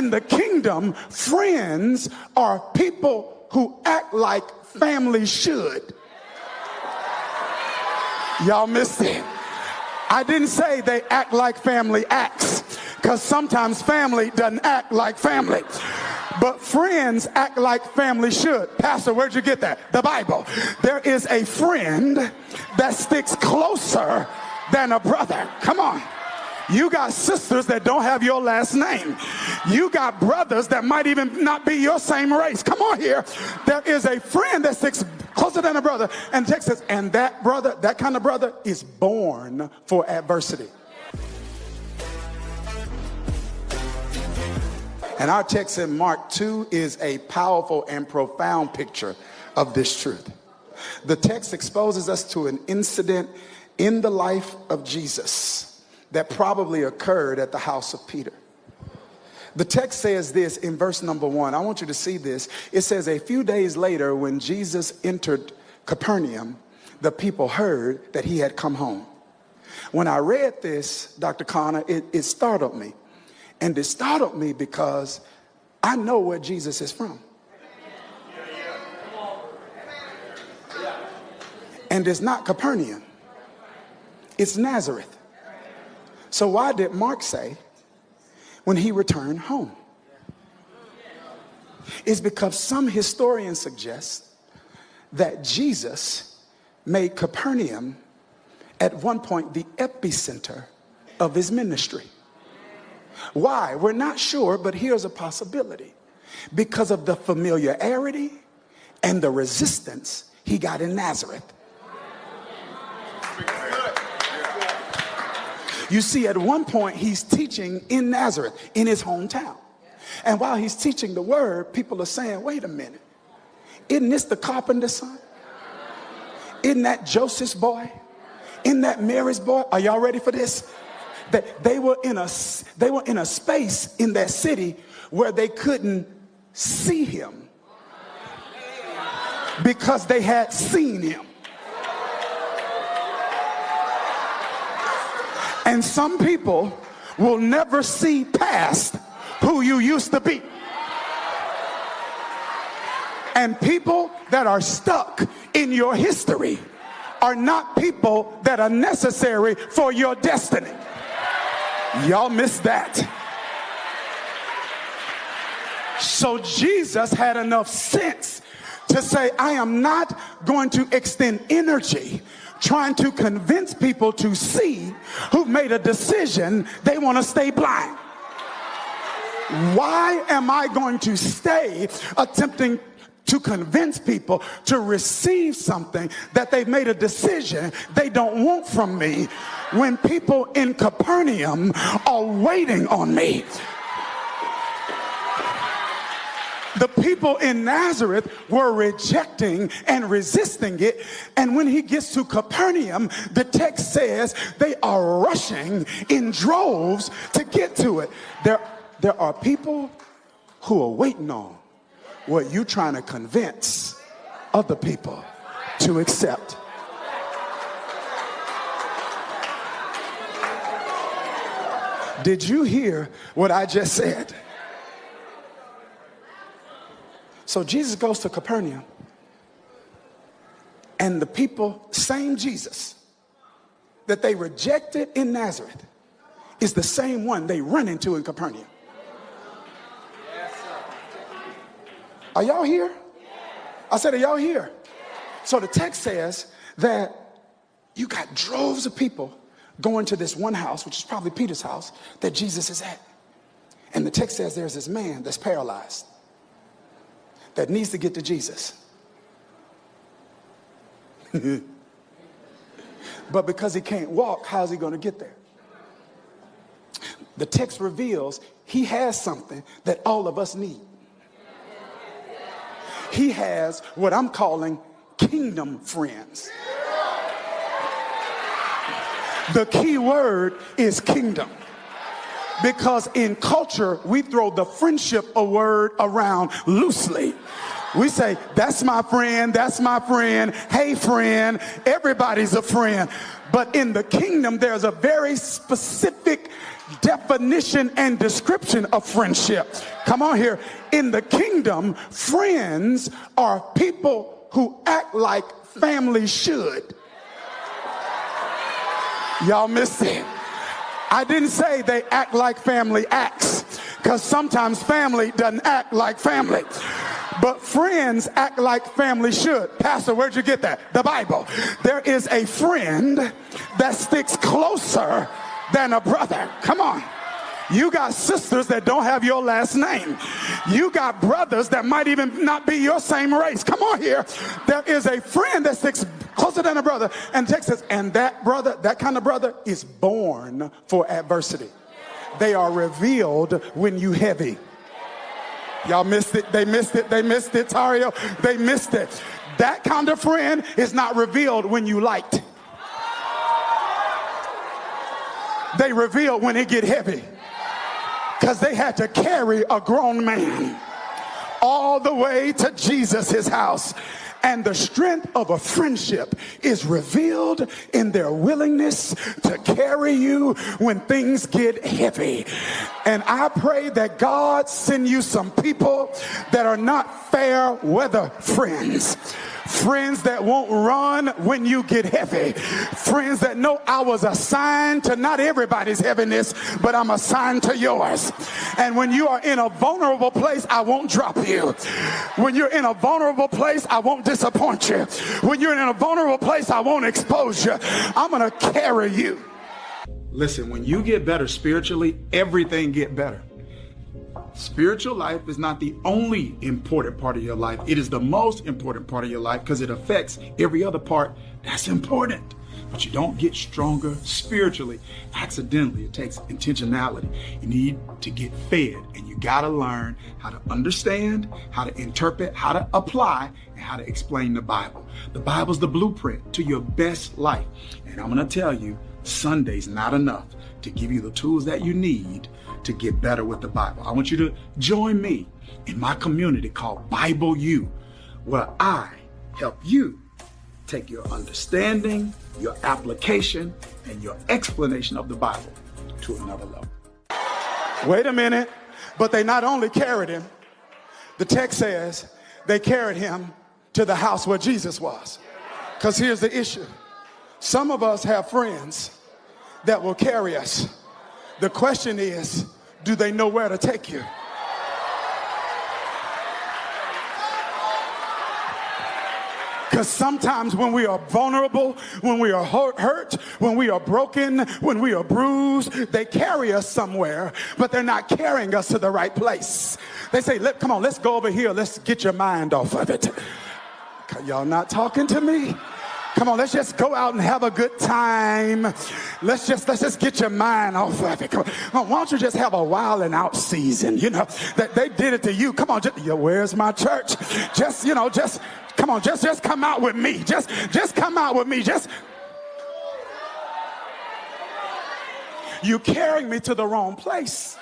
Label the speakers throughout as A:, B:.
A: in the kingdom, friends are people who act like family should. Y'all missed it. I didn't say they act like family acts, because sometimes family doesn't act like family. But friends act like family should. Pastor, where'd you get that? The Bible. There is a friend that sticks closer than a brother. Come on. You got sisters that don't have your last name. You got brothers that might even not be your same race. Come on here. There is a friend that sticks closer than a brother. And the text says, and that brother, that kind of brother, is born for adversity. And our text in Mark 2 is a powerful and profound picture of this truth. The text exposes us to an incident in the life of Jesus that probably occurred at the house of Peter. The text says this in verse number 1. I want you to see this. It says, a few days later, when Jesus entered Capernaum, the people heard that he had come home. When I read this, Dr. Connor, it startled me. And it startled me because I know where Jesus is from. And it's not Capernaum. It's Nazareth. So why did Mark say when he returned home? It's because some historians suggest that Jesus made Capernaum at one point the epicenter of his ministry. Why? We're not sure, but here's a possibility. Because of the familiarity and the resistance he got in Nazareth. You see, at one point, he's teaching in Nazareth, in his hometown. And while he's teaching the word, people are saying, wait a minute. Isn't this the carpenter's son? Isn't that Joseph's boy? Isn't that Mary's boy? Are y'all ready for this? That they were in a space in that city where they couldn't see him because they had seen him. And some people will never see past who you used to be. And people that are stuck in your history are not people that are necessary for your destiny. Y'all missed that. So Jesus had enough sense to say, I am not going to extend energy trying to convince people to see who've made a decision they want to stay blind. Why am I going to stay attempting to convince people to receive something that they've made a decision they don't want from me when people in Capernaum are waiting on me? The people in Nazareth were rejecting and resisting it. And when he gets to Capernaum, the text says they are rushing in droves to get to it. There are people who are waiting on what you're trying to convince other people to accept. Did you hear what I just said? So Jesus goes to Capernaum, and the people, same Jesus that they rejected in Nazareth is the same one they run into in Capernaum. Are y'all here? I said, are y'all here? So the text says that you got droves of people going to this one house, which is probably Peter's house, that Jesus is at. And the text says there's this man that's paralyzed that needs to get to Jesus. But because he can't walk, how's he going to get there? The text reveals he has something that all of us need. He has what I'm calling kingdom friends. The key word is kingdom. Because in culture, we throw the friendship word around loosely. We say, that's my friend, hey friend, everybody's a friend. But in the kingdom, there's a very specific definition and description of friendship. Come on here. In the kingdom, friends are people who act like family should. Y'all missed it. I didn't say they act like family acts, because sometimes family doesn't act like family. But friends act like family should. Pastor, where'd you get that? The Bible. There is a friend that sticks closer than a brother. Come on. You got sisters that don't have your last name. You got brothers that might even not be your same race. Come on here. There is a friend that sticks closer than a brother. And text says, and that brother, that kind of brother is born for adversity. They are revealed when you heavy. Y'all missed it. They missed it. They missed it, Tario. They missed it. That kind of friend is not revealed when you light. They reveal when it get heavy. Because they had to carry a grown man all the way to Jesus' house. And the strength of a friendship is revealed in their willingness to carry you when things get heavy. And I pray that God send you some people that are not fair weather friends. Friends that won't run when you get heavy. Friends that know I was assigned to not everybody's heaviness, but I'm assigned to yours. And when you are in a vulnerable place, I won't drop you. When you're in a vulnerable place, I won't disappoint you. When you're in a vulnerable place, I won't expose you. I'm going to carry you. Listen, when you get better spiritually, everything get better. Spiritual life is not the only important part of your life. It is the most important part of your life because it affects every other part that's important. But you don't get stronger spiritually accidentally. It takes intentionality. You need to get fed, and you got to learn how to understand, how to interpret, how to apply, and how to explain the Bible. The Bible's the blueprint to your best life. And I'm going to tell you, Sunday's not enough to give you the tools that you need to get better with the Bible. I want you to join me in my community called Bible U, where I help you take your understanding, your application, and your explanation of the Bible to another level. Wait a minute. But they not only carried him, the text says they carried him to the house where Jesus was. Because here's the issue. Some of us have friends that will carry us. The question is, do they know where to take you? Because sometimes when we are vulnerable, when we are hurt, when we are broken, when we are bruised, they carry us somewhere, but they're not carrying us to the right place. They say, come on, let's go over here. Let's get your mind off of it. Y'all not talking to me? Come on, let's just go out and have a good time. Let's just get your mind off of it. Come on, why don't you just have a wild and out season? You know, that they did it to you. Come on, where's my church? Come on, just come out with me. Just come out with me. You carrying me to the wrong place.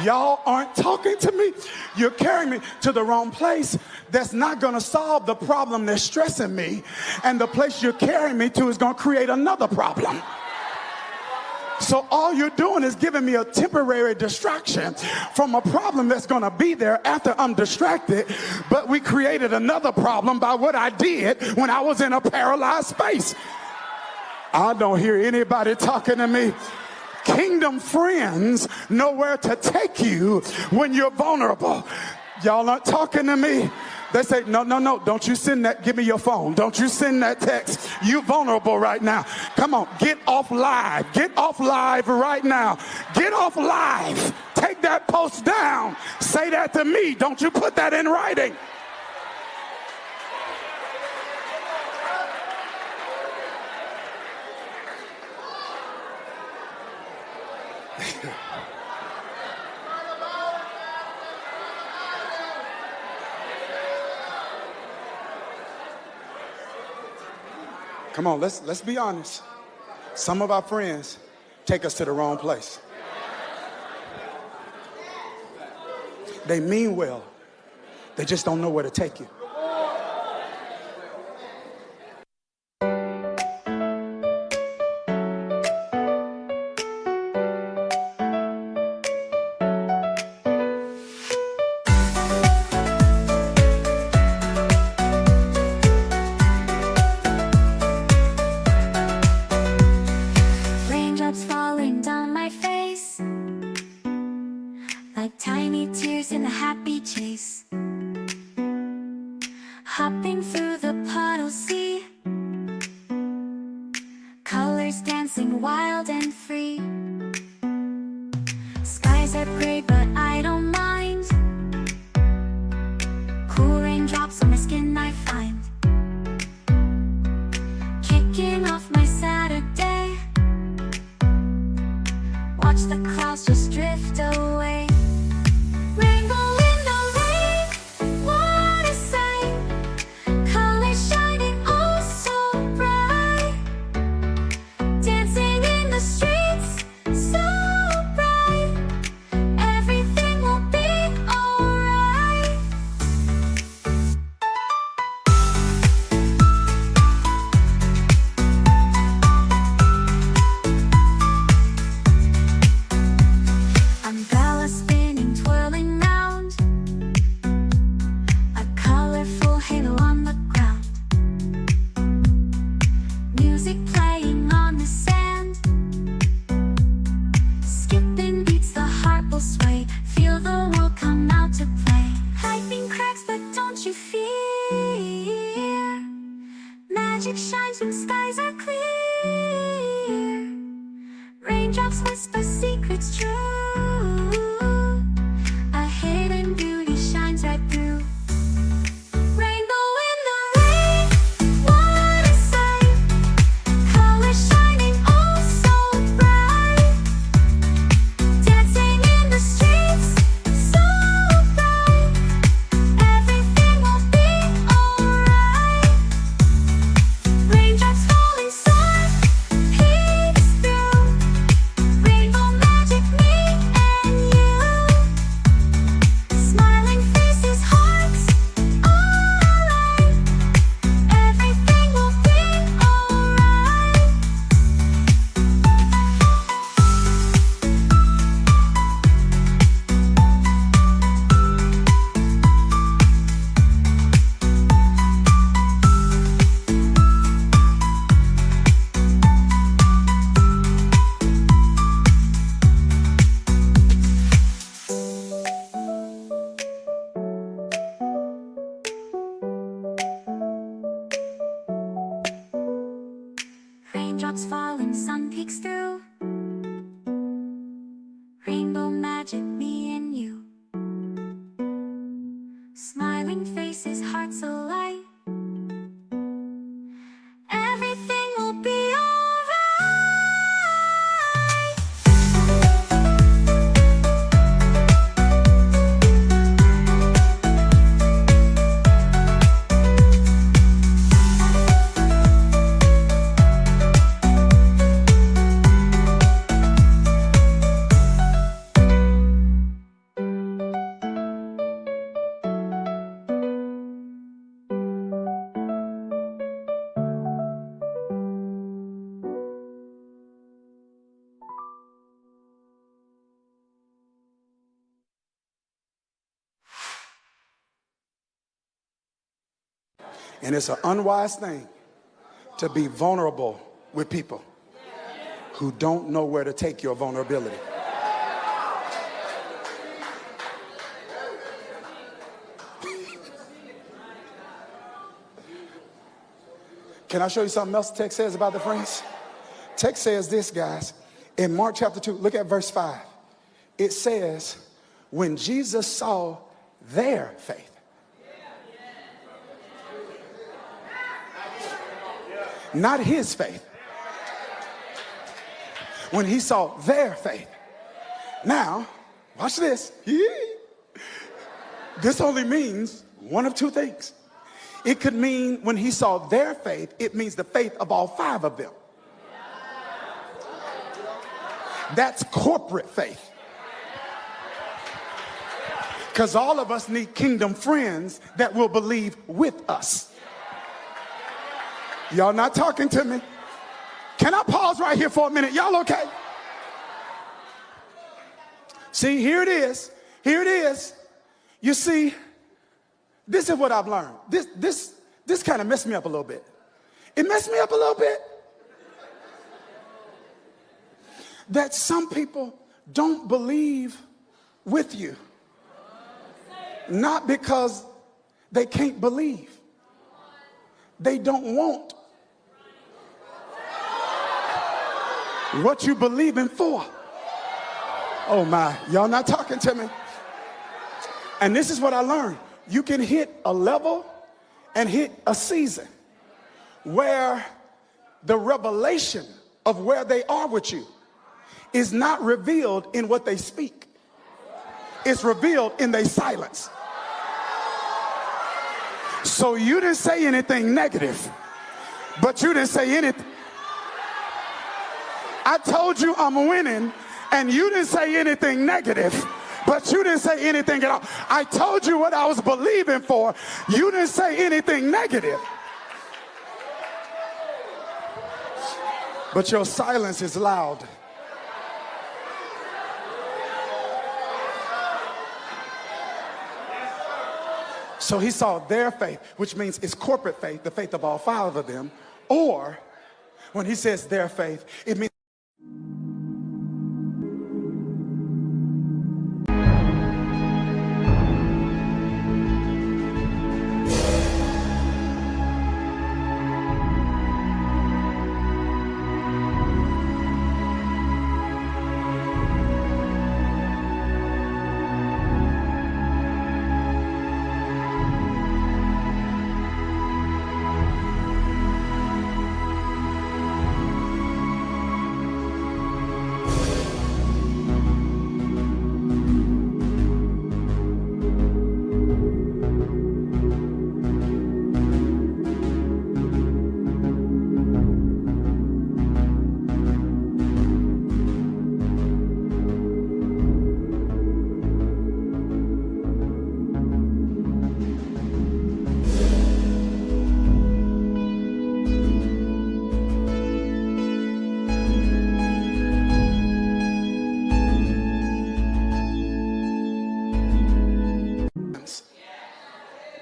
A: Y'all aren't talking to me. You're carrying me to the wrong place. That's not going to solve the problem that's stressing me. And the place you're carrying me to is going to create another problem. So all you're doing is giving me a temporary distraction from a problem that's going to be there after I'm distracted. But we created another problem by what I did when I was in a paralyzed space. I don't hear anybody talking to me. Kingdom friends know where to take you when you're vulnerable. Y'all aren't talking to me. They say, no, don't you send that. Give me your phone. Don't you send that text. You're vulnerable right now. Come on, get off live. Get off live right now. Get off live. Take that post down. Say that to me. Don't you put that in writing. Come on, let's be honest. Some of our friends take us to the wrong place. They mean well. They just don't know where to take you.
B: in a happy chase, hopping through the puddle sea, colors dancing wild and free. Skies are gray but I don't mind, cool raindrops on my skin I find, kicking off my Saturday, watch the clouds just drift away. Rainbow in the rain, what a sight, colors shining oh so bright, dancing in the streets so bright, everything will be alright. Umbrella spinning, twirling round, a colorful halo on the ground, music playing on the sand, skipping beats, the heart will sway, feel the world come out to play. Lightning cracks but don't you fear, magic shines when skies are clear, raindrops whisper secrets true, a hidden beauty shines right through. Rainbow in the rain, what a sight, colors shining oh so bright, dancing in the streets so bright, everything will be alright. Raindrops falling soft, peeks through, rainbow magic me and you, smiling faces, hearts alight, everything will be alright. Raindrops falling, sun peeks through, rainbow magic me and you, smiling faces, hearts alight, everything will be alright.
A: And it's an unwise thing to be vulnerable with people who don't know where to take your vulnerability. Can I show you something else the text says about the friends? Text says this, guys. In Mark chapter 2, look at verse 5. It says, when Jesus saw their faith. Not his faith. When he saw their faith. Now, watch this. This only means one of two things. It could mean when he saw their faith, it means the faith of all five of them. That's corporate faith. Because all of us need kingdom friends that will believe with us. Y'all not talking to me? Can I pause right here for a minute? Y'all okay? See, here it is. Here it is. You see, this is what I've learned. This kind of messed me up a little bit. It messed me up a little bit. That some people don't believe with you. Not because they can't believe. They don't want what you believing for. Oh my, y'all not talking to me. And this is what I learned. You can hit a level and hit a season where the revelation of where they are with you is not revealed in what they speak. It's revealed in their silence. So you didn't say anything negative, but you didn't say anything. I told you I'm winning, and you didn't say anything negative, but you didn't say anything at all. I told you what I was believing for. You didn't say anything negative. But your silence is loud. So he saw their faith, which means it's corporate faith, the faith of all five of them. Or when he says their faith, it means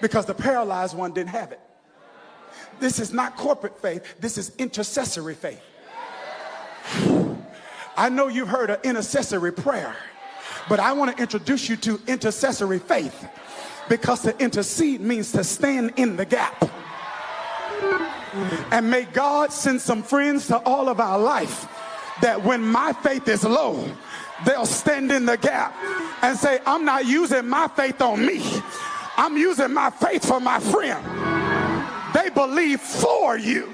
A: because the paralyzed one didn't have it. This is not corporate faith. This is intercessory faith. I know you've heard of intercessory prayer, but I want to introduce you to intercessory faith, because to intercede means to stand in the gap. And may God send some friends to all of our life that when my faith is low, they'll stand in the gap and say, I'm not using my faith on me. I'm using my faith for my friend. They believe for you.